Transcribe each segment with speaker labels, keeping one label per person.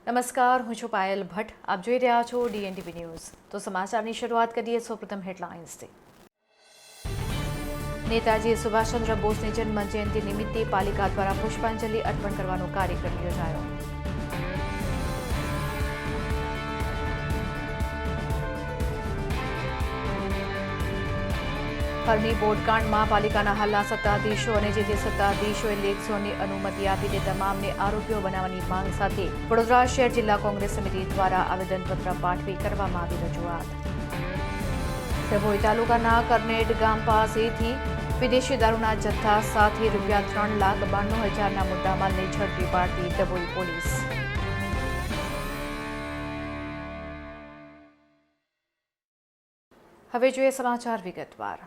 Speaker 1: નમસ્કાર, હું છું પાયલ ભટ્ટ. આપ જોઈ રહ્યા છો DNTV ન્યૂઝ. તો સમાચારની શરૂઆત કરીએ સૌપ્રથમ હેડલાઇન્સથી. નેતાજી સુભાષચંદ્ર બોઝની જન્મ જયંતિ નિમિત્તે પાલિકા દ્વારા પુષ્પાંજલિ અર્પણ કરવાનો કાર્યક્રમ યોજાયો. હરની બોટકાંડમાં પાલિકાના હાલના સત્તાધીશો અને જે તે સત્તાધીશોએ લેક ઝોનની અનુમતિ આપી તે તમામને આરોપીઓ બનાવવાની માંગ સાથે વડોદરા શહેર જિલ્લા કોંગ્રેસ સમિતિ દ્વારા આવેદનપત્ર પાઠવી કરવામાં આવી રજૂઆત. ડભોઈ તાલુકાના કરનેડ ગામ પાસેથી વિદેશી દારૂના જથ્થા સાથે ₹3,92,000ના મુદ્દામાલને ઝડપી પાડતી ડભોઈ પોલીસ. હવે જોઈએ સમાચાર વિગતવાર.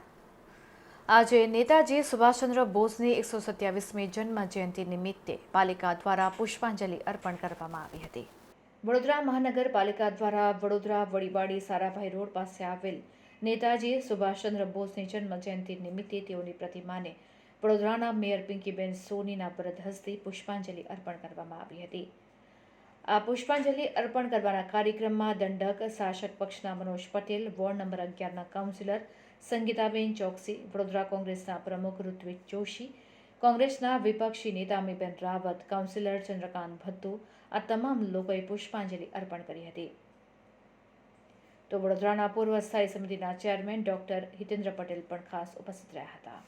Speaker 1: આજે નેતાજી સુભાષચંદ્ર બોઝની 127મી જન્મ જયંતિ નિમિત્તે પાલિકા દ્વારા પુષ્પાંજલિ અર્પણ કરવામાં આવી હતી. વડોદરા મહાનગરપાલિકા દ્વારા વડોદરા વડીવાડી સારાભાઈ રોડ પાસે આવેલ નેતાજી સુભાષચંદ્ર બોઝની જન્મ જયંતિ નિમિત્તે તેઓની પ્રતિમાને વડોદરાના મેયર પિંકીબેન સોનીના વરદ હસ્તે પુષ્પાંજલિ અર્પણ કરવામાં આવી હતી. આ પુષ્પાંજલિ અર્પણ કરવાના કાર્યક્રમમાં દંડક શાસક પક્ષના મનોજ પટેલ, વોર્ડ નંબર 11ના કાઉન્સિલર સંગીતાબેન ચોકસી, વડોદરા કોંગ્રેસના પ્રમુખ ઋત્વિક જોશી, કોંગ્રેસના વિપક્ષી નેતા અમીબેન રાવત, કાઉન્સિલર ચંદ્રકાંત ભદ્દુ આ તમામ લોકોએ પુષ્પાંજલિ અર્પણ કરી હતી. તો વડોદરાના પૂર્વ સ્થાયી સમિતિના ચેરમેન ડોક્ટર હિતેન્દ્ર પટેલ પણ ખાસ ઉપસ્થિત રહ્યા હતા.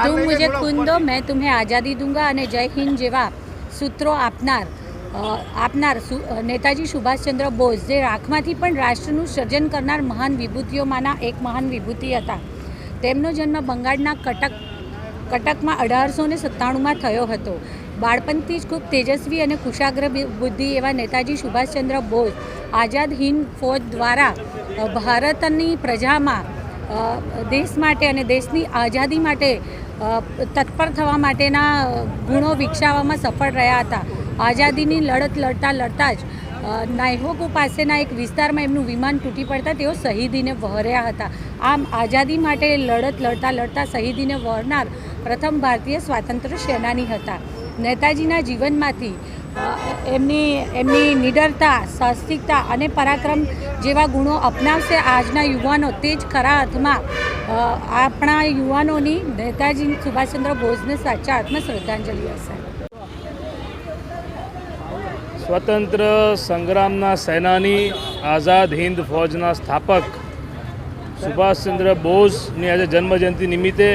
Speaker 2: तुम मुझे खून दो मैं तुम्हें आज़ादी दूंगा અને જય હિન્દ જેવા સૂત્રો આપનાર નેતાજી સુભાષચંદ્ર બોઝ જે રાખમાંથી પણ રાષ્ટ્રનું સર્જન કરનાર મહાન વિભૂતિઓમાંના એક મહાન વિભૂતિ હતા. તેમનો જન્મ બંગાળના કટકમાં 1897માં થયો હતો. બાળપણથી જ ખૂબ તેજસ્વી અને કુશાગ્ર બુદ્ધિ એવા નેતાજી સુભાષચંદ્ર બોઝ આઝાદ હિન્દ ફૌજ દ્વારા ભારતની પ્રજામાં દેશ માટે અને દેશની આઝાદી માટે તત્પર થવા માટેના ગુણો વિકસાવવામાં સફળ રહ્યા હતા. આઝાદીની લડત લડતા જ નાયહોકો પાસેના એક વિસ્તારમાં એમનું વિમાન તૂટી પડતા તેઓ શહીદીને વહર્યા હતા. આમ આઝાદી માટે લડત લડતા શહીદીને વહરનાર પ્રથમ ભારતીય સ્વાતંત્ર્ય સેનાની હતા. નેતાજીના જીવનમાંથી એમની નિડરતા, સાહસિકતા અને પરાક્રમ જેવા ગુણો અપનાવશે આજના યુવાનો, તે જ ખરા અર્થમાં આપણા યુવાનોની નેતાજી સુભાષચંદ્ર બોઝને સાચા અર્થમાં શ્રદ્ધાંજલિ હશે.
Speaker 3: સ્વતંત્ર સંગ્રામના સેનાની, આઝાદ હિન્દ ફૌજના સ્થાપક સુભાષચંદ્ર બોઝની આજે જન્મજયંતિ નિમિત્તે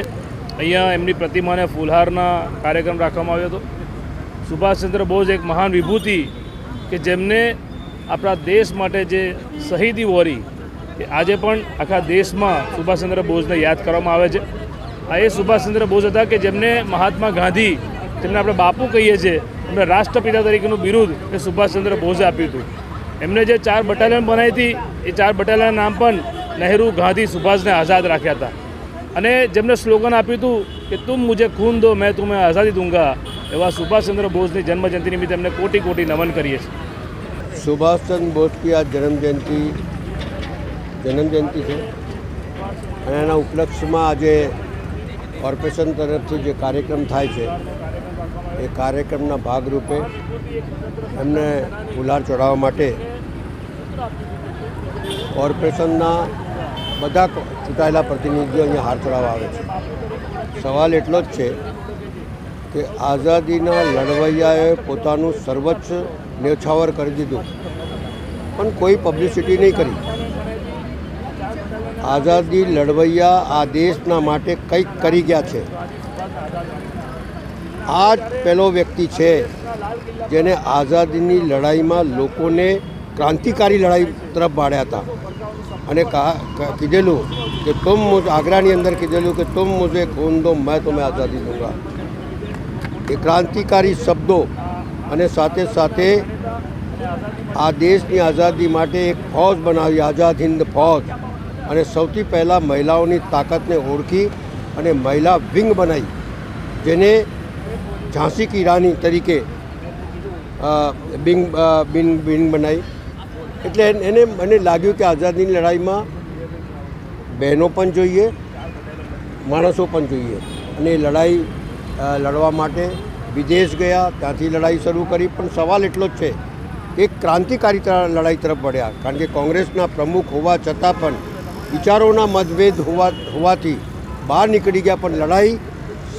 Speaker 3: અહીંયા એમની પ્રતિમાને ફૂલહારના કાર્યક્રમ રાખવામાં આવ્યો હતો. સુભાષચંદ્ર બોઝ એક મહાન વિભૂતિ કે જેમને આપણા દેશ માટે જે શહીદી વહોરી એ આજે પણ આખા દેશમાં સુભાષચંદ્ર બોઝને યાદ કરવામાં આવે છે. આ એ સુભાષચંદ્ર બોઝ હતા કે જેમને મહાત્મા ગાંધી, જેમને આપણે બાપુ કહીએ છીએ, એમને રાષ્ટ્રપિતા તરીકેનું બિરુદ એ સુભાષચંદ્ર બોઝે આપ્યું હતું. એમને જે 4 બટાલિયન બનાવી હતી એ 4 બટાલિયનના નામ પણ નહેરુ, ગાંધી, સુભાષને આઝાદ રાખ્યા હતા. અને જેમને સ્લોગન આપ્યું હતું કે તુમ મુझे खून दो मैं तुम्हें आज़ादी दूंगा, એવા સુભાષચંદ્ર બોઝની જન્મજયંતિ નિમિત્તે એમને કોટી કોટી નમન કરીએ છીએ.
Speaker 4: સુભાષચંદ્ર બોઝ की आज જન્મજયંતિ છે અને એના ઉપલક્ષ્યમાં આજે કોર્પોરેશન તરફથી જે કાર્યક્રમ થાય છે એ કાર્યક્રમના ભાગરૂપે એમને ફુલહાર ચડાવવા માટે કોર્પોરેશનના બધા ચૂંટાયેલા પ્રતિનિધિઓ અહીંયા હાર ચડાવવા આવે છે. સવાલ એટલો જ છે કે આઝાદીના લડવૈયાએ પોતાનું સર્વોચ્ચ ન્યોછાવર કરી દીધું પણ કોઈ પબ્લિસિટી નહીં કરી. આઝાદી લડવૈયા આ દેશના માટે કંઈક કરી ગયા છે. આ જ પહેલો વ્યક્તિ છે જેને આઝાદીની લડાઈમાં લોકોને ક્રાંતિકારી લડાઈ તરફ વાળ્યા હતા. અને કીધેલું કે આગ્રાની અંદર કીધેલું કે તુમ મુझे खून दो मैं तुम्हें आज़ादी दूंगा। એ ક્રાંતિકારી શબ્દો અને સાથે સાથે આ દેશની આઝાદી માટે એક ફૌજ બનાવી, આઝાદ હિન્દ ફૌજ, અને સૌથી પહેલાં મહિલાઓની તાકાતને ઓળખી અને મહિલા વિંગ બનાવી, જેને ઝાંસી કી રાની તરીકે વિંગ બનાવી. એટલે એને મને લાગ્યું કે આઝાદીની લડાઈમાં બહેનો પણ જોઈએ, માણસો પણ જોઈએ, અને એ લડાઈ લડવા માટે વિદેશ ગયા, ત્યાંથી લડાઈ શરૂ કરી. પણ સવાલ એટલો જ છે, એક ક્રાંતિકારી લડાઈ તરફ વળ્યા, કારણ કે કોંગ્રેસના પ્રમુખ હોવા છતાં પણ વિચારોના મતભેદ હોવાથી બહાર નીકળી ગયા. પણ લડાઈ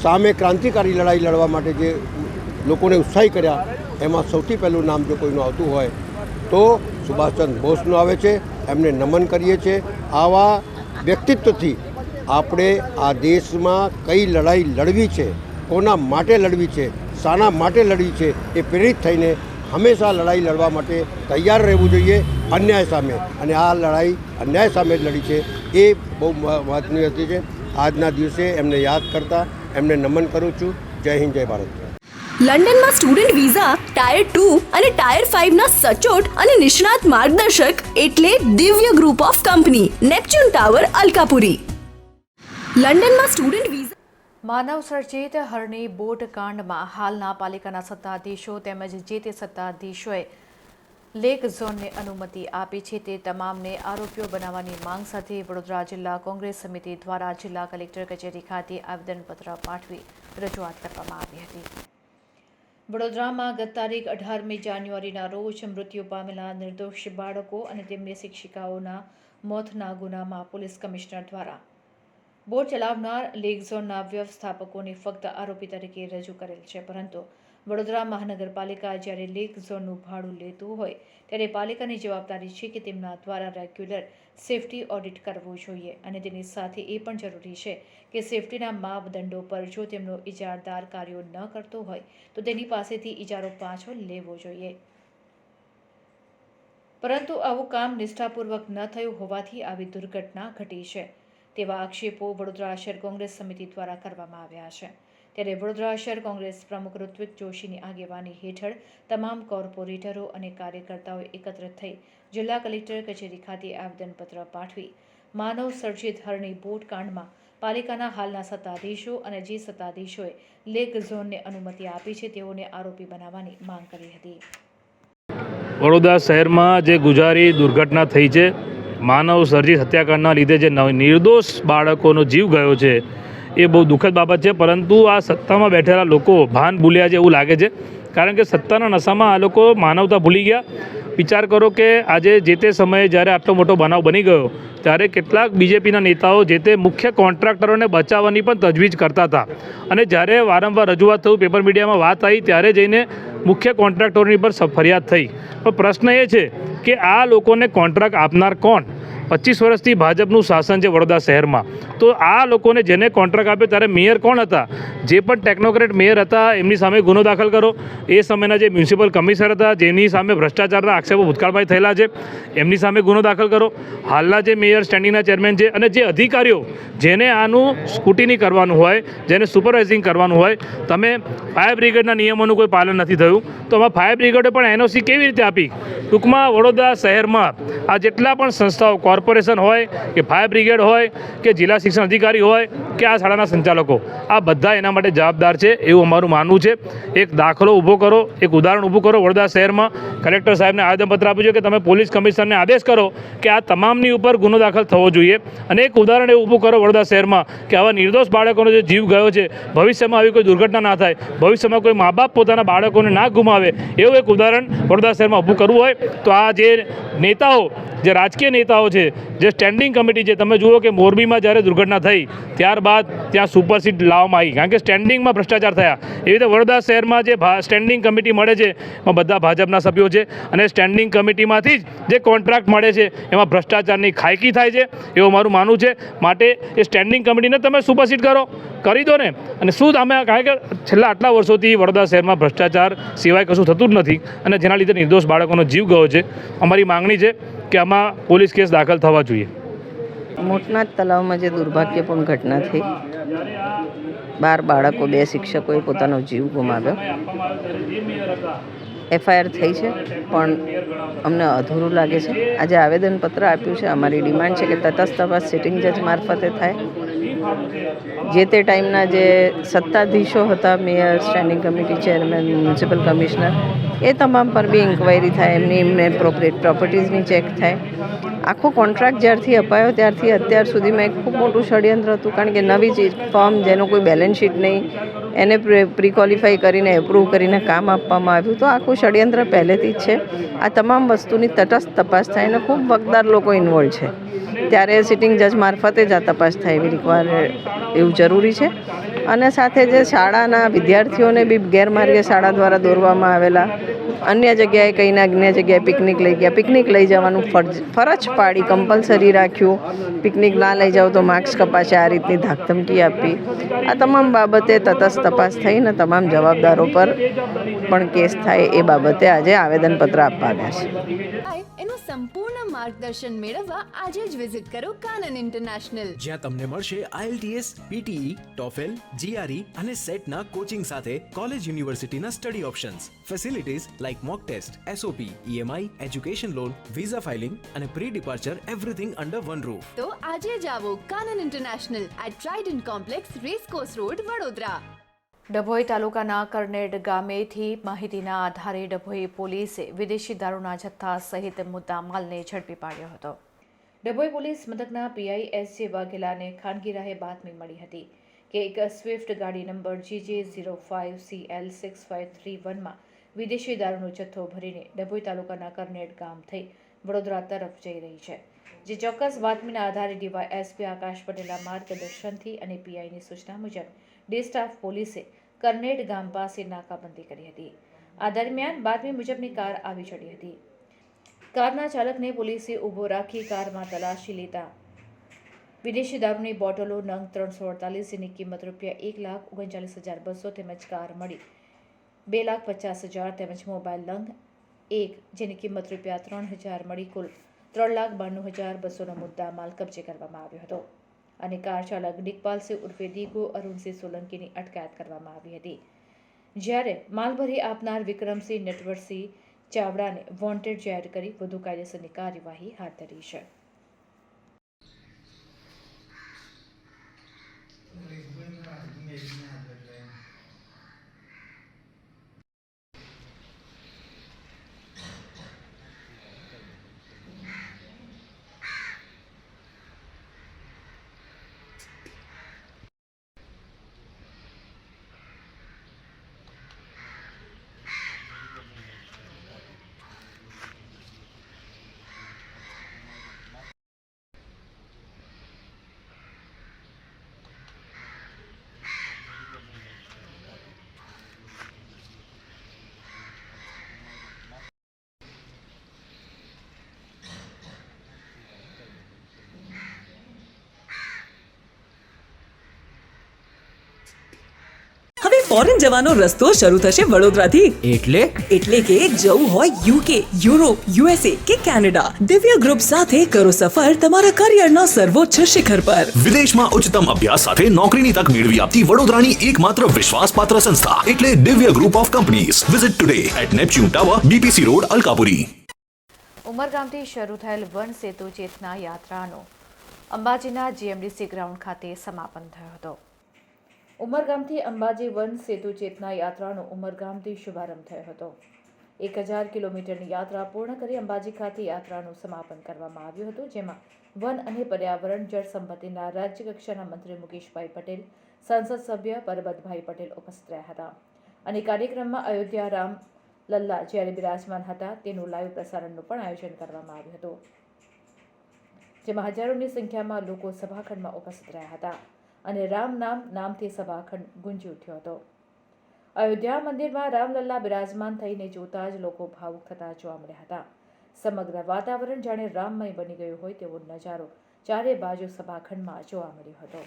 Speaker 4: સામે ક્રાંતિકારી લડાઈ લડવા માટે જે લોકોને ઉત્સાહી કર્યા, એમાં સૌથી પહેલું નામ જો કોઈનું આવતું હોય તો સુભાષચંદ્ર બોઝનું આવે છે. એમને નમન કરીએ છીએ. આવા વ્યક્તિત્વથી આપણે આ દેશમાં કઈ લડાઈ લડવી છે, કોના માટે લડવી છે, શાના માટે લડવી છે, એ પ્રેરિત થઈને હંમેશા લડાઈ લડવા માટે તૈયાર રહેવું જોઈએ અન્યાય સામે. અને આ લડાઈ અન્યાય સામે જ લડી છે, એ બહુ મહત્વની હતી છે. આજના દિવસે એમને યાદ કરતા એમને નમન કરું છું. જય હિન્દ, જય ભારત.
Speaker 5: લંડનમાં સ્ટુડન્ટ વિઝા ટાયર 2 અને ટાયર 5 ના સચોટ અને નિષ્ણાત માર્ગદર્શક એટલે Divya group of company, Neptune tower, Alkapuri. લંડનમાં સ્ટુડન્ટ વિઝા.
Speaker 1: માનવ સર્જિત હરણી બોટ કાંડમાં હાલના પાલિકાના સત્તાધીશો તેમજ જે તે સત્તાધીશોએ લેક ઝોનને અનુમતિ આપી છે તે તમામને આરોપીઓ બનાવવાની માંગ સાથે વડોદરા જિલ્લા કોંગ્રેસ સમિતિ દ્વારા જિલ્લા કલેક્ટર કચેરી ખાતે આવેદનપત્ર પાઠવી રજૂઆત કરવામાં આવી હતી. વડોદરામાં ગત તારીખ 18મી જાન્યુઆરીના રોજ મૃત્યુ પામેલા નિર્દોષ બાળકો અને તેમની શિક્ષિકાઓના મોતના ગુનામાં પોલીસ કમિશનર દ્વારા બોટ ચલાવનાર લેક ઝોનના વ્યવસ્થાપકોને ફક્ત આરોપી તરીકે રજૂ કરેલ છે. પરંતુ વડોદરા મહાનગરપાલિકા જ્યારે લેક ઝોનનું ભાડું લેતું હોય ત્યારે પાલિકાની જવાબદારી છે કે તેમના દ્વારા રેગ્યુલર સેફટી ઓડિટ કરવું જોઈએ, અને તેની સાથે એ પણ જરૂરી છે કે સેફટીના માપદંડો પર જો તેમનો ઇજારદાર કાર્યો ન કરતો હોય તો તેની પાસેથી ઇજારો પાછો લેવો જોઈએ. પરંતુ આવું કામ નિષ્ઠાપૂર્વક ન થયું હોવાથી આવી દુર્ઘટના ઘટી છે તેવા આક્ષેપો વડોદરા શહેર કોંગ્રેસ સમિતિ દ્વારા કરવામાં આવ્યા છે. ત્યારે વડોદરા શહેર કોંગ્રેસ પ્રમુખ ઋત્વિક જોશીની આગેવાની હેઠળ તમામ કોર્પોરેટરો અને કાર્યકર્તાઓ એકત્રિત થઈ જિલ્લા કલેક્ટર કચેરી ખાતે આવેદનપત્ર પાઠવી માનવ સર્જિત હરણી બોટ કાંડમાં પાલિકાના હાલના સત્તાધીશો અને જે સત્તાધીશોએ લેક ઝોનને અનુમતિ આપી છે તેઓને આરોપી બનાવવાની માંગ કરી હતી.
Speaker 3: વડોદરા શહેરમાં જે ગુજારી દુર્ઘટના થઈ છે, માનવ સર્જિત હત્યાકાંડના લીધે જે નિર્દોષ બાળકોનો જીવ ગયો છે, એ બહુ દુઃખદ બાબત છે. પરંતુ આ સત્તામાં બેઠેલા લોકો ભાન ભૂલ્યા છે એવું લાગે છે, કારણ કે સત્તાના નશામાં આ લોકો માનવતા ભૂલી ગયા. વિચાર કરો કે આજે જે તે સમયે જ્યારે આટલો મોટો બનાવ બની ગયો ત્યારે કેટલાક બીજેપીના નેતાઓ જે તે મુખ્ય કોન્ટ્રાક્ટરોને બચાવવાની પણ તજવીજ કરતા હતા, અને જ્યારે વારંવાર રજૂઆત થયું, પેપર મીડિયામાં વાત આવી, ત્યારે જઈને મુખ્ય કોન્ટ્રાક્ટરોની પર ફરિયાદ થઈ. પણ પ્રશ્ન એ છે કે આ લોકોને કોન્ટ્રાક્ટ આપનાર કોણ? 25 વર્ષથી ભાજપનું શાસન છે વડોદરા શહેરમાં, તો આ લોકોને જેને કોન્ટ્રાક્ટ આપ્યો ત્યારે મેયર કોણ હતા? જે પણ ટેકનોક્રેટ મેયર હતા એમની સામે ગુનો દાખલ કરો. એ સમયના જે મ્યુનિસિપલ કમિશનર હતા જેની સામે ભ્રષ્ટાચારના આક્ષેપો ભૂતકાળમાં થયેલા છે એમની સામે ગુનો દાખલ કરો. હાલના જે મેયર સ્ટેન્ડિંગના ચેરમેન છે અને જે અધિકારીઓ જેને આનું સ્કૂટીની કરવાનું હોય, જેને સુપરવાઇઝિંગ કરવાનું હોય, તમે ફાયર બ્રિગેડના નિયમોનું કોઈ પાલન નથી થયું તો આમાં ફાયર બ્રિગેડે પણ એનઓસી કેવી રીતે આપી? ટૂંકમાં વડોદરા શહેરમાં આ જેટલા પણ સંસ્થાઓ, કોર્પોરેશન હોય કે ફાયર બ્રિગેડ હોય કે જિલ્લા શિક્ષણ અધિકારી હોય કે આ શાળાના સંચાલકો, આ બધા એના માટે જવાબદાર છે એવું અમારું માનવું છે. એક દાખલો ઊભો કરો, એક ઉદાહરણ ઊભું કરો. વડોદરા શહેરમાં કલેક્ટર સાહેબને આવેદનપત્ર આપ્યું છે કે તમે પોલીસ કમિશનરને આદેશ કરો કે આ તમામની ઉપર ગુનો દાખલ થવો જોઈએ, અને એક ઉદાહરણ એવું ઊભું કરો વડોદરા શહેરમાં કે આવા નિર્દોષ બાળકોનો જે જીવ ગયો છે, ભવિષ્યમાં આવી કોઈ દુર્ઘટના ના થાય, ભવિષ્યમાં કોઈ મા બાપ પોતાના બાળકોને ના ગુમાવે, એવું એક ઉદાહરણ વડોદરા શહેરમાં ઊભું કરવું હોય તો આ જે નેતાઓ, જે રાજકીય નેતાઓ છે, જે સ્ટેન્ડિંગ કમિટી છે, તમે જુઓ કે મોરબીમાં જ્યારે દુર્ઘટના થઈ ત્યારબાદ ત્યાં સુપરસીડ લાવવામાં આવી કારણ કે સ્ટેન્ડિંગમાં ભ્રષ્ટાચાર થયા. એવી રીતે વડોદરા શહેરમાં જે સ્ટેન્ડિંગ કમિટી મળે છે એમાં બધા ભાજપના સભ્યો છે, અને સ્ટેન્ડિંગ કમિટીમાંથી જ જે કોન્ટ્રાક્ટ મળે છે એમાં ભ્રષ્ટાચારની ખાયકી થાય છે એવું મારું માનવું છે. માટે એ સ્ટેન્ડિંગ કમિટીને તમે સુપરસીડ કરી દો ને. અને શું અમે, કારણ કે છેલ્લા આટલા વર્ષોથી વડોદરા શહેરમાં ભ્રષ્ટાચાર સિવાય કશું થતું જ નથી, અને જેના લીધે નિર્દોષ બાળકોનો જીવ ગયો છે. અમારી માંગણી છે કે આમાં પોલીસ કેસ દાખલ થવા જોઈએ?
Speaker 6: મોટનાથ તલાવમાં જે દુર્ભાગ્યપૂર્ણ ઘટના થઈ, 12 બાળકો, 2 શિક્ષકોએ પોતાનો જીવ ગુમાવ્યો. FIR થઈ છે, પણ અમને અધૂરું લાગે છે. આજે આવેદનપત્ર આપ્યું છે. અમારી ડિમાન્ડ છે કે તટસ્થ તપાસ સિટિંગ જજ મારફતે થાય. જે તે ટાઈમના જે સત્તાધીશો હતા, mayor, standing committee chairman, municipal commissioner, એ તમામ પર બી ઇન્ક્વાયરી થાય, એમને પ્રોપર્ટીઝની ચેક થાય. આખો કોન્ટ્રાક્ટ જ્યારથી અપાયો ત્યારથી અત્યાર સુધીમાં એક ખૂબ મોટું ષડયંત્ર હતું. કારણ કે નવી ચીજ ફર્મ જેનો કોઈ બેલેન્સ શીટ નહીં, એને પ્રી ક્વોલિફાઈ કરીને એપ્રૂવ કરીને કામ આપવામાં આવ્યું. તો આખું ષડયંત્ર પહેલેથી જ છે. આ તમામ વસ્તુની તટસ્થ તપાસ થાય અને ખૂબ વકદાર લોકો ઇન્વોલ્વ છે, ત્યારે સિટિંગ જજ મારફતે જ આ તપાસ થાય એવું જરૂરી છે. અને સાથે જે શાળાના વિદ્યાર્થીઓને બી ગેરમાર્ગે શાળા દ્વારા દોરવામાં આવેલા, અન્ય જગ્યાએ કંઈના અન્ય જગ્યાએ પિકનિક લઈ ગયા, પિકનિક લઈ જવાનું ફરજ પાડી, કમ્પલસરી રાખ્યું. પિકનિક ના લઈ જાઓ તો માર્ક્સ કપાશે, આ રીતની ધાકધમકી આપી. આ તમામ બાબતે તટસ્થ તપાસ થઈને તમામ જવાબદારો પર પણ કેસ થાય એ બાબતે આજે આવેદનપત્ર આપવા આવ્યા છે.
Speaker 5: એનું સંપૂર્ણ માર્ગદર્શન મેળવવા આજે જ વિઝિટ કરો કાનન ઇન્ટરનેશનલ,
Speaker 7: જ્યાં તમને મળશે IELTS, PTE, TOEFL, GRE અને સેટના કોચિંગ સાથે કોલેજ યુનિવર્સિટીના study options, facilities like mock test, SOP, EMI, education loan, visa filing અને pre departure everything under one roof.
Speaker 5: તો આજે જ આવો Kanan International at Trident Complex, Racecourse Road, Vadodara.
Speaker 1: Dabhoi તાલુકાના કરનેડ ગામેથી માહિતીના આધારે ડભોઈ પોલીસે વિદેશી દારૂના જથ્થા સહિત મુદ્દામાલને ઝડપી પાડ્યો હતો. ડભોઈ પોલીસ મથકના PI SJ વાઘેલાને ખાનગી રાહે બાતમી મળી હતી કે એક સ્વિફ્ટ ગાડી નંબર GJ05CL6531માં વિદેશી દારૂનો જથ્થો ભરીને ડભોઈ તાલુકાના કરનેડ ગામ થઈ વડોદરા તરફ જઈ રહી છે. જે ચોક્કસ બાતમીના આધારે DYSP આકાશ પટેલના માર્ગદર્શનથી અને PIની સૂચના મુજબ ડી સ્ટાફ પોલીસે કરનેડ ગામ પાસે નાકાબંધી કરી હતી. આ દરમિયાન બાતમી મુજબની કાર આવી ચડી હતી. કારના ચાલકને પોલીસે ઊભો રાખી કારમાં તલાશી લેતા વિદેશી દારૂની બોટલો નંગ 348 જેની કિંમત ₹1,39,200 તેમજ કાર મળી ₹2,50,000 તેમજ મોબાઈલ નંગ 1 જેની કિંમત ₹3,000 મળી કુલ ₹3,92,200નો મુદ્દા માલ કબજે કરવામાં આવ્યો હતો. અને કાર ચાલક દિગ્પાલસિંહ ઉર્ફે દીગો અરુણસિંહ સોલંકીની અટકાયત કરવામાં આવી હતી. જ્યારે માલ ભરી આપનાર વિક્રમસિંહ નટવરસિંહ ચાવડાને વોન્ટેડ જાહેર કરી વધુ કાયદેસરની કાર્યવાહી હાથ ધરી છે.
Speaker 8: હવે ફોરેન જવાનો રસ્તો શરૂ થશે વડોદરાથી. એટલે કે જવું હોય UK, યુરોપ, USA કે કેનેડા, દિવ્ય ગ્રુપ સાથે કરો સફર તમારા કરિયરના સર્વોચ્ચ શિખર પર.
Speaker 9: વિદેશમાં ઉચ્ચતમ અભ્યાસ સાથે નોકરીની તક મેળવી આપતી વડોદરાની એકમાત્ર વિશ્વાસપાત્ર સંસ્થા એટલે Divya group of companies. Visit today at Neptune tower, BPC road, Alkapuri.
Speaker 1: ઉમરગામથી શરૂ થયેલ વન સેતુ ચેતના યાત્રાનો અંબાજીના GMDC ગ્રાઉન્ડ ખાતે સમાપન થયો હતો. ઉમરગામથી અંબાજી વન સેતુ ચેતના યાત્રાનો ઉમરગામથી શુભારંભ થયો હતો. 1000 કિલોમીટરની યાત્રા પૂર્ણ કરી અંબાજી ખાતે યાત્રાનું સમાપન કરવામાં આવ્યું હતું, જેમાં વન અને પર્યાવરણ જળ સંપત્તિના રાજ્ય કક્ષાના મંત્રી મુકેશભાઈ પટેલ, સંસદ સભ્ય પરબતભાઈ પટેલ ઉપસ્થિત રહ્યા હતા. અને કાર્યક્રમમાં અયોધ્યા રામ લલ્લા જ્યારે બિરાજમાન હતા તેનું લાઈવ પ્રસારણનું પણ આયોજન કરવામાં આવ્યું હતું, જેમાં હજારોની સંખ્યામાં લોકો સભાખંડમાં ઉપસ્થિત રહ્યા હતા અને રામ નામથી સભાખંડ ગુંજી ઉઠ્યો હતો. અયોધ્યા મંદિરમાં રામલલ્લા બિરાજમાન થઈને જોતા જ લોકો ભાવુક થતા જોવા મળ્યા હતા. સમગ્ર વાતાવરણ જાણે રામમય બની ગયું હોય તેવો નજારો ચારે બાજુ સભાખંડમાં જોવા મળ્યો હતો.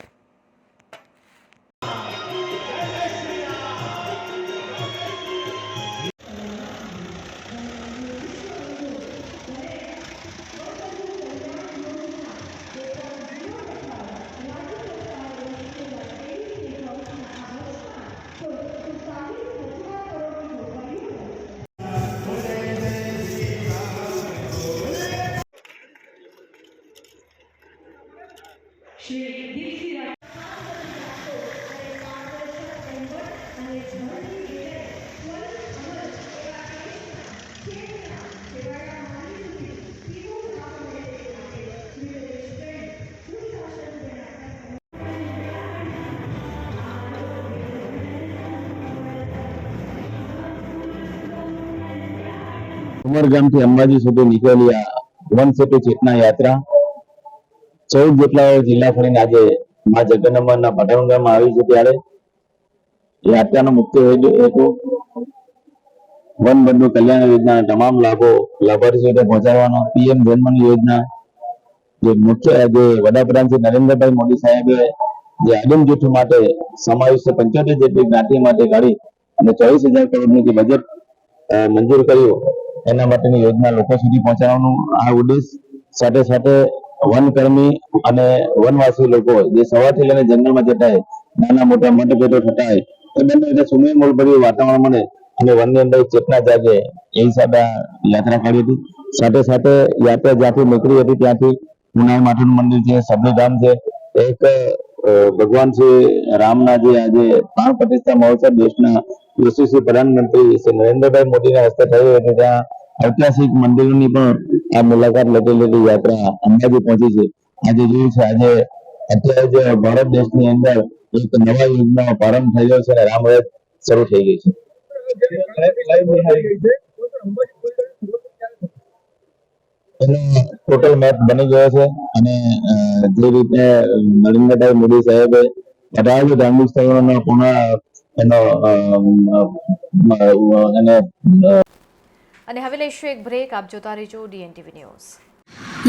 Speaker 10: ઉમરગામથી અંબાજી સુધી નીકળેલી આ વન સિટી ચેતના યાત્રા 14 જેટલા જિલ્લા ફરીને આજે મા જગદંબાના પાટણ ગામમાં આવી છે. ત્યારે યાત્રાનો મુખ્ય હેતુ વન બંધુ કલ્યાણ યોજનાના તમામ લાભો લાભાર્થીઓ સુધી પહોંચાડવાનો. પીએમ જન્મની યોજના જે મુખ્ય જે વડાપ્રધાન શ્રી નરેન્દ્રભાઈ મોદી સાહેબે જે આદિમ જૂથ માટે સમાવિષ્ટ 75 જેટલી જ્ઞાતિ માટે કાઢી અને 24,000 કરોડનું જે બજેટ મંજૂર કર્યું એના માટેની યોજના લોકો સુધી પહોંચાડવાનું આ ઉદ્દેશ. સાથે સાથે વનકર્મી અને વનવાસી લોકો જે સવારથી લઈને જંગલમાં જતા હોય, નાના મોટા મતભેદો થતા હોય, એ બંને સુમેળ ભર્યું વાતાવરણ મળે અને વનની અંદર ચેતના જાગે એ હિસાબે આ યાત્રા કરી હતી. સાથે સાથે યાત્રા જ્યાંથી નીકળી હતી ત્યાંથી પુનાઈ માતાનું મંદિર છે, સબરીધામ છે, એક ભગવાન શ્રી રામના જે આજે પ્રાણ પ્રતિષ્ઠા મહોત્સવ દેશના યશસ્વી પ્રધાનમંત્રી શ્રી નરેન્દ્રભાઈ મોદીના હસ્તે થયો હતો. ત્યાં ઐતિહાસિક મંદિરોની પણ આ મુલાકાત લેતી યાત્રા અંબાજી પહોંચી છે. આજે જોયું છે, આજે અત્યારે જે ભારત દેશની અંદર એક નવા યુગનો પ્રારંભ થયો છે અને રામરથ શરૂ થઈ ગઈ છે. એનો ટોટલ મેપ બની ગયો છે અને જે રીતે નરેન્દ્રભાઈ મોદી સાહેબે બધા જ ધાર્મિક સ્થળોનો પુનઃ એનો
Speaker 1: અને હવે લઈશું એક બ્રેક. આપ જોતા રહેજો DNTV ન્યૂઝ.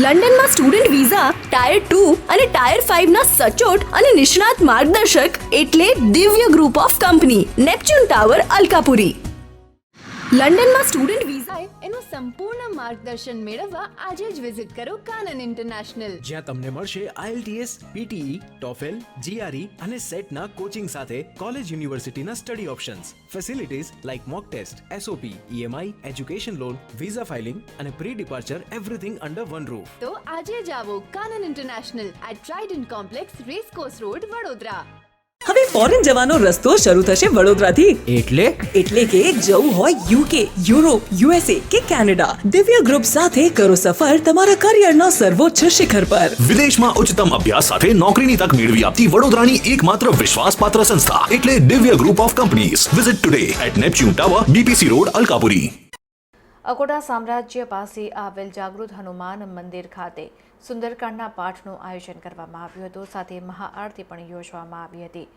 Speaker 5: લંડનમાં સ્ટુડન્ટ વિઝા ટાયર 2 અને ટાયર 5 ના સચોટ અને નિષ્ણાત માર્ગદર્શક એટલે Divya group of company Neptune tower Alkapuri. લંડનમાં સ્ટુડન્ટ વિઝા એનું સંપૂર્ણ માર્ગદર્શન મેળવવા આજે જ વિઝિટ કરો કાનન ઇન્ટરનેશનલ,
Speaker 7: જ્યાં તમને મળશે IELTS, PTE, TOEFL, GRE અને સેટના કોચિંગ સાથે કોલેજ યુનિવર્સિટીના study options, facilities like mock test, SOP, EMI, education loan, visa filing અને pre departure everything under one roof.
Speaker 5: તો આજે જ આવો Kanan International at Trident Complex, Racecourse Road, Vadodara.
Speaker 8: હવે ફોરેન જવાનો રસ્તો શરૂ થશે વડોદરાથી. એટલે કે જવું હોય UK, યુરોપ, USA કે કેનેડા, દિવ્ય ગ્રુપ સાથે કરો સફર તમારા કરિયરના સર્વોચ્ચ શિખર પર.
Speaker 9: વિદેશમાં ઉચ્ચતમ અભ્યાસ સાથે નોકરીની તક મેળવી આપતી વડોદરાની એકમાત્ર વિશ્વાસપાત્ર સંસ્થા એટલે Divya group of companies. Visit today at Neptune tower, BPC road, Alkapuri.
Speaker 1: Akota સામ્રાજ્ય પાસે આવેલ જાગૃત હનુમાન મંદિર ખાતે સુંદરકાંડના પાઠનું આયોજન કરવામાં આવ્યું હતું. સાથે મહાઆરતી પણ યોજવામાં આવી હતી.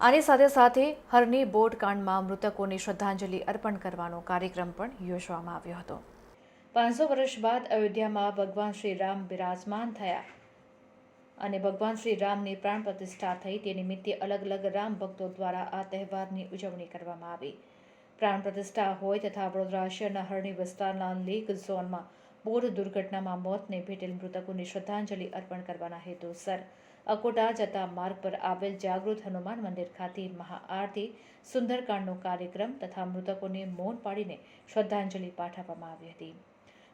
Speaker 1: આની સાથે સાથે હરની બોટ કાંડમાં મૃતકોને શ્રદ્ધાંજલિ અર્પણ કરવાનો કાર્યક્રમ પણ યોજવામાં આવ્યો હતો. 500 વર્ષ બાદ અયોધ્યામાં ભગવાન શ્રી રામ બિરાજમાન થયા અને ભગવાન શ્રી રામની પ્રાણ પ્રતિષ્ઠા થઈ. તે નિમિત્તે અલગ અલગ રામ ભક્તો દ્વારા આ તહેવારની ઉજવણી કરવામાં આવી. પ્રાણ પ્રતિષ્ઠા હોય તથા વડોદરા શહેરના હરણી વિસ્તારના લેક ઝોનમાં બોટ દુર્ઘટનામાં મોતને ભેટેલ મૃતકોને શ્રદ્ધાંજલિ અર્પણ કરવાના હેતુસર અકોટા જતા માર્ગ પર આવેલ જાગૃત હનુમાન મંદિર ખાતે મહાઆરતી, સુંદરકાંડનો કાર્યક્રમ તથા મૃતકોને મૌન પાડીને શ્રદ્ધાંજલિ પાઠવવામાં આવી હતી.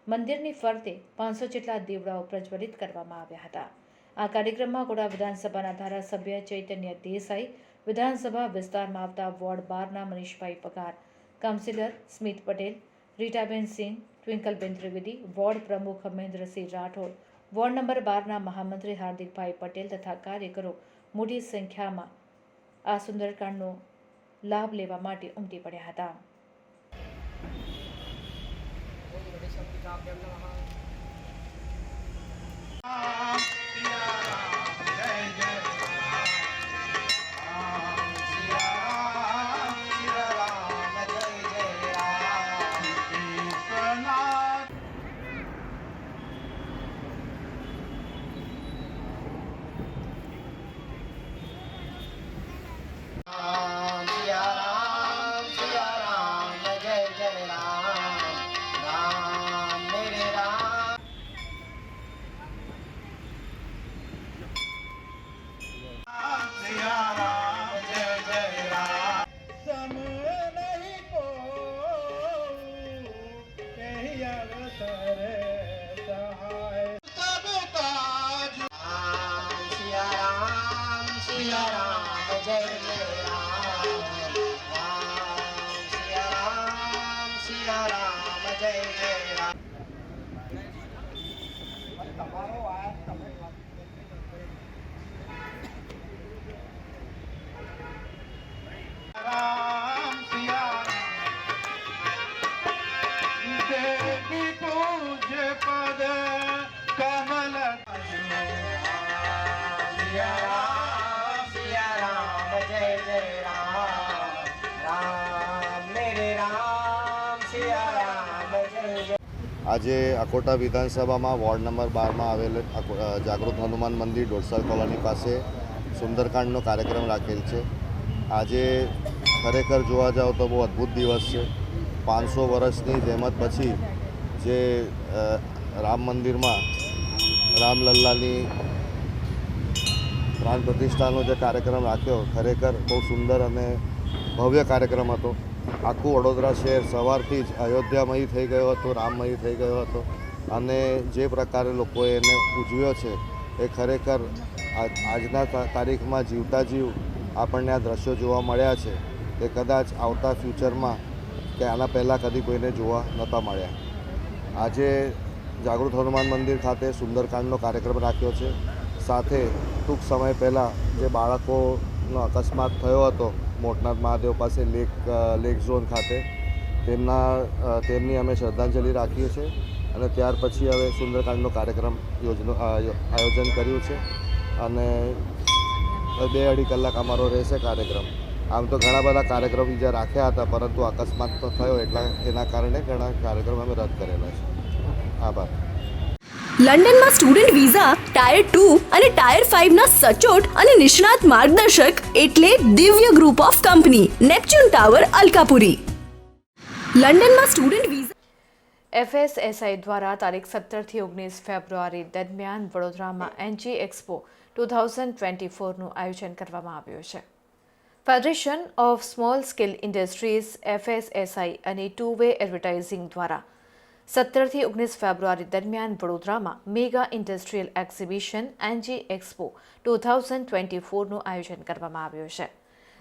Speaker 1: મંદિરની ફરતે 500 જેટલા દીવડાઓ પ્રજ્વલિત કરવામાં આવ્યા હતા. આ કાર્યક્રમમાં અકોટા વિધાનસભાના ધારાસભ્ય ચૈતન્ય દેસાઈ, વિધાનસભા વિસ્તારમાં આવતા વોર્ડ 12ના મનીષભાઈ પગાર, કાઉન્સિલર સ્મિત પટેલ, રીટાબેન સિંહ, ટ્વિંકલબેન ત્રિવેદી, વોર્ડ પ્રમુખ મહેન્દ્રસિંહ રાઠોડ, વોર્ડ નંબર 12ના મહામંત્રી હાર્દિકભાઈ પટેલ તથા કાર્યકરો મોટી સંખ્યામાં આ સુંદરકાંડનો લાભ લેવા માટે ઉમટી પડ્યા હતા.
Speaker 11: આજે અકોટા વિધાનસભામાં વોર્ડ નંબર 12માં આવેલ જાગૃત હનુમાન મંદિર ડોરસલ કોલોની પાસે સુંદરકાંડનો કાર્યક્રમ રાખેલ છે. આજે ખરેખર જોવા જાઓ તો બહુ અદ્ભુત દિવસ છે. 500 વર્ષની જહેમત પછી જે રામ મંદિરમાં રામલલ્લાની પ્રાણ પ્રતિષ્ઠાનો જે કાર્યક્રમ રાખ્યો ખરેખર બહુ સુંદર અને ભવ્ય કાર્યક્રમ હતો. આખું વડોદરા શહેર સવારથી જ અયોધ્યામય થઈ ગયો હતો, રામમય થઈ ગયો હતો અને જે પ્રકારે લોકોએ એને ઉજવ્યો છે એ ખરેખર આજના તારીખમાં જીવતા જીવ આપણને આ દ્રશ્યો જોવા મળ્યા છે એ કદાચ આવતા ફ્યુચરમાં કે આના પહેલાં કદી કોઈને જોવા નહોતા મળ્યા. આજે જાગૃત હનુમાન મંદિર ખાતે સુંદરકાંડનો કાર્યક્રમ રાખ્યો છે. સાથે ટૂંક સમય પહેલાં જે બાળકોનો અકસ્માત થયો હતો મોટનાથ મહાદેવ પાસે લેક ઝોન ખાતે તેમની અમે શ્રદ્ધાંજલિ રાખીએ છીએ અને ત્યાર પછી હવે સુંદરકાંડનો કાર્યક્રમ આયોજન કર્યું છે અને 2-2.5 કલાક અમારો રહેશે કાર્યક્રમ. આમ તો ઘણા બધા કાર્યક્રમ બીજા રાખ્યા હતા પરંતુ અકસ્માત તો થયો એના કારણે ઘણા કાર્યક્રમ અમે રદ કરેલા છે. આભાર.
Speaker 5: લંડનમાં સ્ટુડન્ટ વિઝા ટાયર 2 અને ટાયર 5 ના સચોટ અને નિષ્ણાત માર્ગદર્શક એટલે Divya group of company Neptune tower Alkapuri. લંડનમાં સ્ટુડન્ટ વિઝા
Speaker 1: FSSI દ્વારા તારીખ 17 થી 19 ફેબ્રુઆરી દરમિયાન વડોદરામાં NG એક્સપો 2024નું આયોજન કરવામાં આવ્યું છે. Federation of Small Scale Industries FSSI અને ટુ વે એડવર્ટાઇઝિંગ દ્વારા 17 થી 19 ફેબ્રુઆરી દરમિયાન વડોદરામાં mega industrial exhibition NG expo 2024નું આયોજન કરવામાં આવ્યું છે.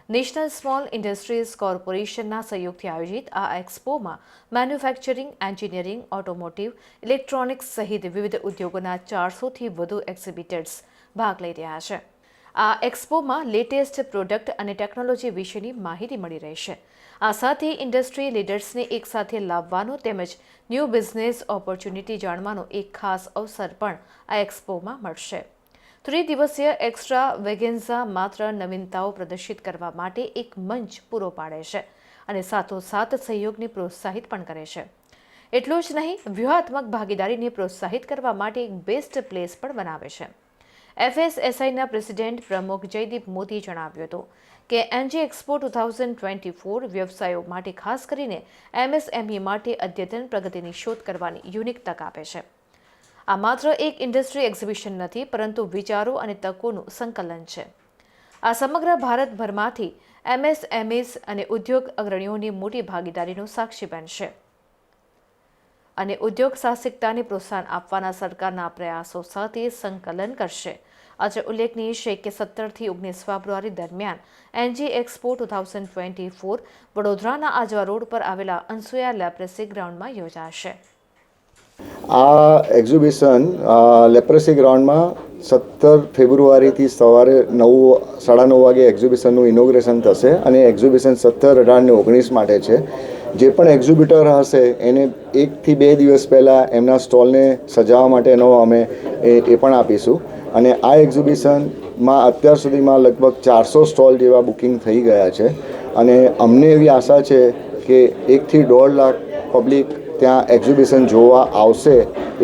Speaker 1: નેશનલ સ્મોલ ઇન્ડસ્ટ્રીઝ કોર્પોરેશનના સહયોગથી આયોજિત આ એક્સપોમાં મેન્યુફેક્ચરિંગ, એન્જિનિયરિંગ, ઓટોમોટિવ, ઇલેક્ટ્રોનિક્સ સહિત વિવિધ ઉદ્યોગોના 400થી વધુ એક્ઝિબિટર્સ ભાગ લઈ રહ્યા છે. આ એક્સપોમાં લેટેસ્ટ પ્રોડક્ટ અને ટેકનોલોજી વિશેની માહિતી મળી રહેશે. આ સાથે ઇન્ડસ્ટ્રી લીડર્સને એકસાથે લાવવાનો તેમજ ન્યૂ બિઝનેસ ઓપોર્ચ્યુનિટી જાણવાનો એક ખાસ અવસર પણ આ એક્સપોમાં મળશે. 3 દિવસીય એક્સ્ટ્રા વેગેન્ઝા માત્ર નવીનતાઓ પ્રદર્શિત કરવા માટે એક મંચ પૂરો પાડે છે અને સાથોસાથ સહયોગને પ્રોત્સાહિત પણ કરે છે. એટલું જ નહીં, વ્યૂહાત્મક ભાગીદારીને પ્રોત્સાહિત કરવા માટે એક બેસ્ટ પ્લેસ પણ બનાવે છે. FSSIના પ્રેસિડેન્ટ પ્રમુખ જયદીપ મોદીએ જણાવ્યું હતું કે NG એક્સપો 2024 વ્યવસાયો માટે ખાસ કરીને MSME માટે અદ્યતન પ્રગતિની શોધ કરવાની યુનિક તક આપે છે. આ માત્ર એક ઇન્ડસ્ટ્રી એક્ઝિબિશન નથી પરંતુ વિચારો અને તકોનું સંકલન છે. આ સમગ્ર ભારતભરમાંથી MSMEs અને ઉદ્યોગ અગ્રણીઓની મોટી ભાગીદારીનો સાક્ષી બનશે અને ઉદ્યોગ સાહસિકતાને પ્રોત્સાહન આપવાના સરકારના પ્રયાસો સાથે સંકલન કરશે. આજે ઉલ્લેખનીય છે કે 17 થી 19 ફેબ્રુઆરી દરમિયાન NG એક્સપો 2024 વડોદરાના આજવા રોડ પર આવેલા અનસુયા લેપ્રેસી ગ્રાઉન્ડમાં યોજાશે.
Speaker 12: આ એક્ઝિબિશન લેપ્રેસી ગ્રાઉન્ડમાં 17 ફેબ્રુઆરીથી સવારે 9:30 વાગે એક્ઝિબિશનનું ઇનોગ્રેશન થશે અને એક્ઝિબિશન 17, 18 અને 19 માટે છે. જે પણ એક્ઝિબિટર હશે એને 1 થી 2 દિવસ પહેલાં એમના સ્ટોલને સજાવવા માટેનો અમે એ પણ આપીશું અને આ એક્ઝિબિશનમાં અત્યાર સુધીમાં લગભગ 400 સ્ટોલ જેવા બુકિંગ થઈ ગયા છે અને અમને એવી આશા છે કે 1 થી 1.5 લાખ પબ્લિક ત્યાં એક્ઝિબિશન જોવા આવશે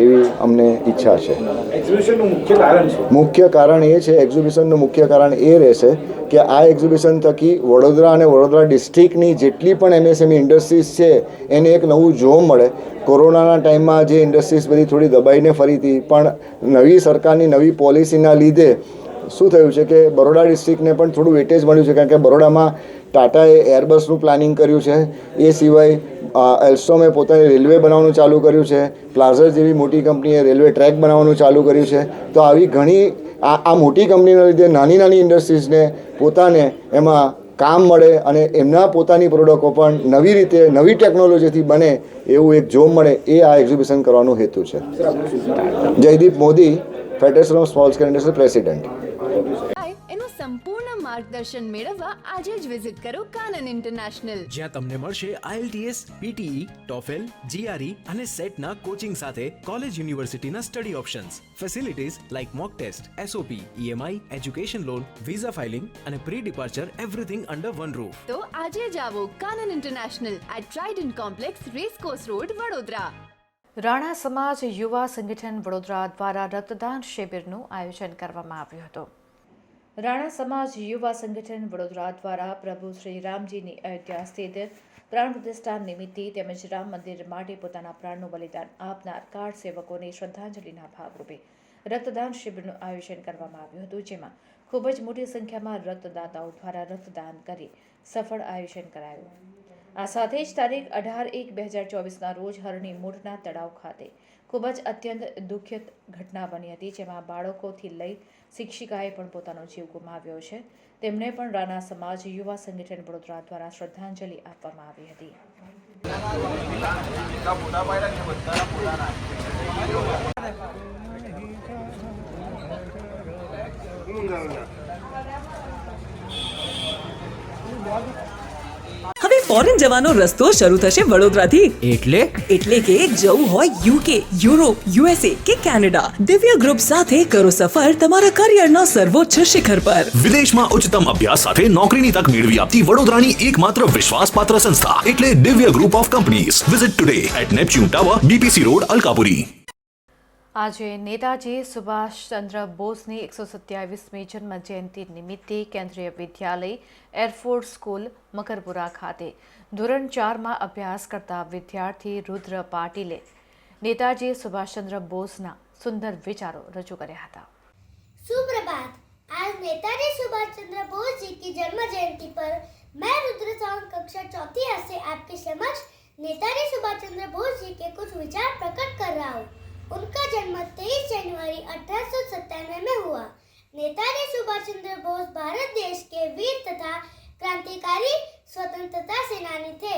Speaker 12: એવી અમને ઈચ્છા છે.
Speaker 13: એક્ઝિબિશનનું મુખ્ય કારણ છે?
Speaker 12: મુખ્ય કારણ એ છે, એક્ઝિબિશનનું મુખ્ય કારણ એ રહેશે કે આ એક્ઝિબિશન થકી વડોદરા અને વડોદરા ડિસ્ટ્રિક્ટની જેટલી પણ MSME ઇન્ડસ્ટ્રીઝ છે એને એક નવું જોમ મળે. કોરોનાના ટાઈમમાં જે ઇન્ડસ્ટ્રીઝ બધી થોડી દબાઈને ફરી હતી પણ નવી સરકારની નવી પોલિસીના લીધે શું થયું છે કે બરોડા ડિસ્ટ્રિક્ટને પણ થોડું વેટેજ મળ્યું છે કારણ કે બરોડામાં ટાટાએ એરબસનું પ્લાનિંગ કર્યું છે. એ સિવાય એલ્સ્ટોમે પોતાની રેલવે બનાવવાનું ચાલુ કર્યું છે. પ્લાઝર જેવી મોટી કંપનીએ રેલવે ટ્રેક બનાવવાનું ચાલુ કર્યું છે. તો આવી ઘણી આ મોટી કંપનીના લીધે નાની નાની ઇન્ડસ્ટ્રીઝને પોતાને એમાં કામ મળે અને એમના પોતાની પ્રોડક્ટો પણ નવી રીતે નવી ટેકનોલોજીથી બને એવું એક જોમ મળે, એ આ એક્ઝિબિશન કરવાનો હેતુ છે. Jaydeep Modi, federation of Small scale industry president.
Speaker 5: એનું સંપૂર્ણ માર્ગદર્શન મેળવવા આજે જ વિઝિટ કરો કાનન ઇન્ટરનેશનલ,
Speaker 7: જ્યાં તમને મળશે IELTS, PTE, TOEFL, GRE અને સેટના કોચિંગ સાથે કોલેજ યુનિવર્સિટીના study options, facilities like mock test, SOP, EMI, education loan, visa filing અને pre departure everything under one roof.
Speaker 5: તો આજે જ આવો Kanan International at Trident Complex, Racecourse Road, Vadodara.
Speaker 1: Rana Samaj Yuva સંગઠન વડોદરા દ્વારા રક્તદાન શિબિરનું આયોજન કરવામાં આવ્યું હતું. રાણા સમાજ યુવા સંગઠન વડોદરા દ્વારા પ્રભુ શ્રી રામજીની અયોધ્યા સ્થિત પ્રાણ પ્રતિષ્ઠા નિમિત્તે તેમજ રામ મંદિર માટે પોતાના પ્રાણનું બલિદાન આપનાર કાર સેવકોને શ્રદ્ધાંજલિના ભાગરૂપે રક્તદાન શિબિરનું આયોજન કરવામાં આવ્યું હતું, જેમાં ખૂબ જ મોટી સંખ્યામાં રક્તદાતાઓ દ્વારા રક્તદાન કરી સફળ આયોજન કરાયું. આ સાથે જ તારીખ 18/1/2024ના રોજ હરણી મૂળના તળાવ ખાતે ખૂબ જ અત્યંત દુઃખદ ઘટના બની હતી, જેમાં બાળકોથી લઈ શિક્ષિકાએ પણ પોતાનો જીવ ગુમાવ્યો છે. તેમને પણ રાણા સમાજ યુવા સંગઠન વડોદરા દ્વારા શ્રદ્ધાંજલિ આપવામાં આવી હતી.
Speaker 8: હવે ફોરેન જવાનો રસ્તો શરૂ થશે વડોદરાથી. એટલે કે જવું હોય UK, યુરોપ, USA કે કેનેડા, દિવ્ય ગ્રુપ સાથે કરો સફર તમારા કરિયરના સર્વોચ્ચ શિખર પર.
Speaker 9: વિદેશમાં ઉચ્ચતમ અભ્યાસ સાથે નોકરીની તક મેળવી આપતી વડોદરાની એકમાત્ર વિશ્વાસપાત્ર સંસ્થા એટલે Divya group of companies. Visit today at Neptune tower, BPC road, Alkapuri.
Speaker 1: આજે નેતાજી સુભાષચંદ્ર બોઝની 127મી જન્મ જયંતિ નિમિત્તે કેન્દ્રીય વિદ્યાલય એરફોર્સ સ્કૂલ મકરપુરા ખાતે ધોરણ 4માં અભ્યાસ કરતા વિદ્યાર્થી રુદ્ર પાટીલે નેતાજી સુભાષચंद्र બોઝના સુંદર વિચારો રજૂ કર્યા હતા.
Speaker 14: सुप्रभात. आज नेताजी सुभाष चंद्र बोस जी की जन्म जयंती पर मैं रुद्र साउंड कक्षा 4 से आपके समक्ष नेताजी सुभाष चंद्र बोस जी के कुछ विचार प्रकट कर रहा हूँ. उनका जन्म 23 जनवरी 1897 में हुआ. नेताजी सुभाष चंद्र बोस भारत देश के वीर तथा क्रांतिकारी स्वतंत्रता सेनानी थे.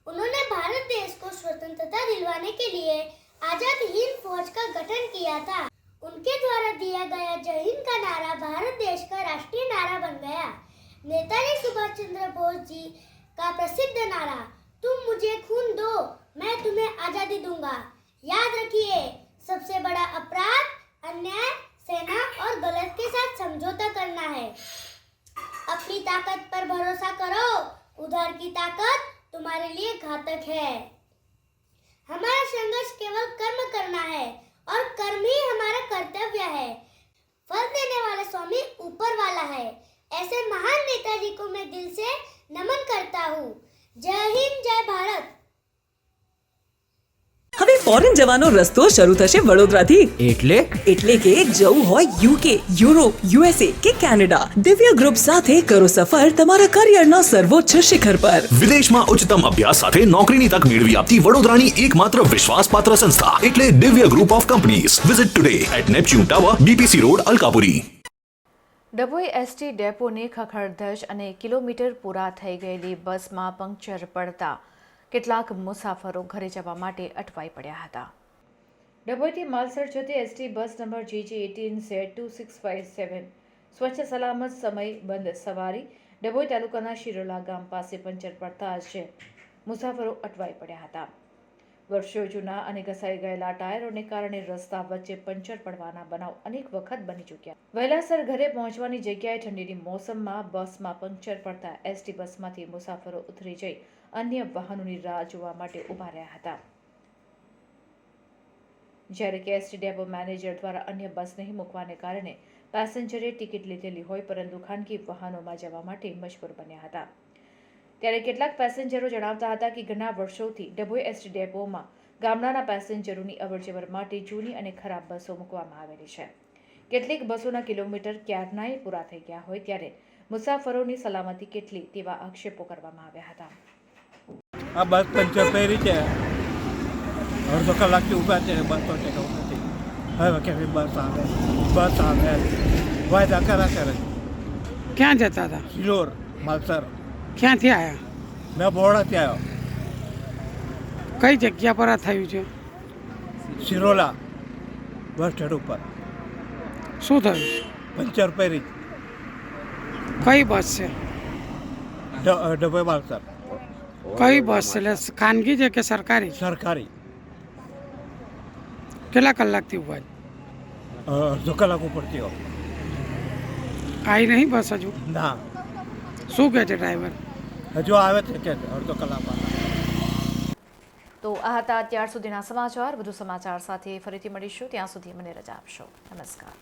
Speaker 14: उन्होंने भारत देश को स्वतंत्रता दिलवाने के लिए आजाद हिंद फौज का गठन किया था. उनके द्वारा दिया गया जय हिंद का नारा भारत देश का राष्ट्रीय नारा बन गया. नेताजी सुभाष चंद्र बोस जी का प्रसिद्ध नारा तुम मुझे खून दो मैं तुम्हें आजादी दूंगा. याद रखिए, सबसे बड़ा अपराध अन्याय, सेना और गलत के साथ समझौता करना है. अपनी ताकत पर भरोसा करो, उधार की ताकत तुम्हारे लिए घातक है. हमारा संघर्ष केवल कर्म करना है और कर्म ही हमारा कर्तव्य है. फल देने वाला स्वामी ऊपर वाला है. ऐसे महान नेताजी को मैं दिल से नमन करता हूँ. जय हिंद, जय भारत.
Speaker 8: હવે ફોરેન જવાનો રસ્તો શરૂ થશે વડોદરાથી. એટલે કે જવું હોય UK, યુરોપ, USA કે કેનેડા, દિવ્ય ગ્રુપ સાથે કરો સફર તમારા કરિયરના સર્વોચ્ચ શિખર પર.
Speaker 9: વિદેશમાં ઉચ્ચતમ અભ્યાસ સાથે નોકરીની તક મેળવી આપતી વડોદરાની એકમાત્ર વિશ્વાસપાત્ર સંસ્થા એટલે Divya group of companies. Visit today at Neptune tower, BPC road, Alkapuri.
Speaker 1: Dabhoi ST ડેપોને ખખડધજ અને કિલોમીટર પૂરા થઈ ગયેલી બસમાં પંક્ચર પડતા કેટલાક મુસાફરો ઘરે જવા માટે અટવાઈ પડ્યા હતા. ડભોઈથી માલસર જતી એસટી બસ નંબર GG18Z2657 સ્વચ્છ સલામત સમય બંધ સવારી ડભોઈ તાલુકાના શિરોલા ગામ પાસે પંચર પડતા જ મુસાફરો અટવાઈ પડ્યા હતા. વર્ષો જૂના અને ઘસાઈ ગયેલા ટાયરોને કારણે રસ્તા વચ્ચે પંચર પડવાના બનાવ અનેક વખત બની ચૂક્યા. વહેલાસર ઘરે પહોંચવાની જગ્યાએ ઠંડીની મોસમમાં બસમાં પંચર પડતા એસટી બસમાંથી મુસાફરો ઉતરી જઈ અન્ય વાહનોની રાહ જોવા માટે ઊભા રહ્યા હતા. જ્યારે કે એસટી ડેપો મેનેજર દ્વારા અન્ય બસ નહીં મૂકવાને કારણે પેસેન્જરે ટિકિટ લીધેલી હોય પરંતુ ખાનગી વાહનોમાં જવા માટે મજબૂર બન્યા હતા. ત્યારે કેટલાક પેસેન્જરો જણાવતા હતા કે ઘણા વર્ષોથી ડભોઈ એસટી ડેપોમાં ગામડાના પેસેન્જરોની અવરજવર માટે જૂની અને ખરાબ બસો મૂકવામાં આવેલી છે. કેટલીક બસોના કિલોમીટર ક્યારનાય પૂરા થઈ ગયા હોય ત્યારે મુસાફરોની સલામતી કેટલી તેવા આક્ષેપો કરવામાં આવ્યા હતા.
Speaker 15: આ બસ પંચર પહેરી છે, અડધો કલાકથી ઊભા છે, બસ તો નથી. હવે કેવી બસ આવે વાયદા કરા કરે.
Speaker 13: ક્યાં જતા હતા?
Speaker 15: સિલોર માલસર.
Speaker 13: ક્યાંથી આવ્યા?
Speaker 15: મેં બહોળાથી આવ્યો.
Speaker 13: કઈ જગ્યા પર આ થયું છે?
Speaker 15: સિરોલા બસ સ્ટેન્ડ ઉપર.
Speaker 13: શું થયું?
Speaker 15: પંચર પહેરી
Speaker 13: કઈ બસ છે?
Speaker 15: ડભોઈ માલસર.
Speaker 13: કઈ બસ છે? એટલે ખાનગી છે કે સરકારી?
Speaker 15: સરકારી.
Speaker 13: કેટલા કલાકથી ઉભા છે?
Speaker 15: અડધો કલાક ઉપર થયો.
Speaker 13: આવી નહીં બસ હજુ?
Speaker 15: ના.
Speaker 13: શું કહે છે ડ્રાઈવર?
Speaker 15: હજુ આવે છે કે અડધો કલાકમાં.
Speaker 1: તો આ હતા અત્યાર સુધીના સમાચાર. વધુ સમાચાર સાથે ફરીથી મળીશું. ત્યાં સુધી મને રજા આપશો. નમસ્કાર.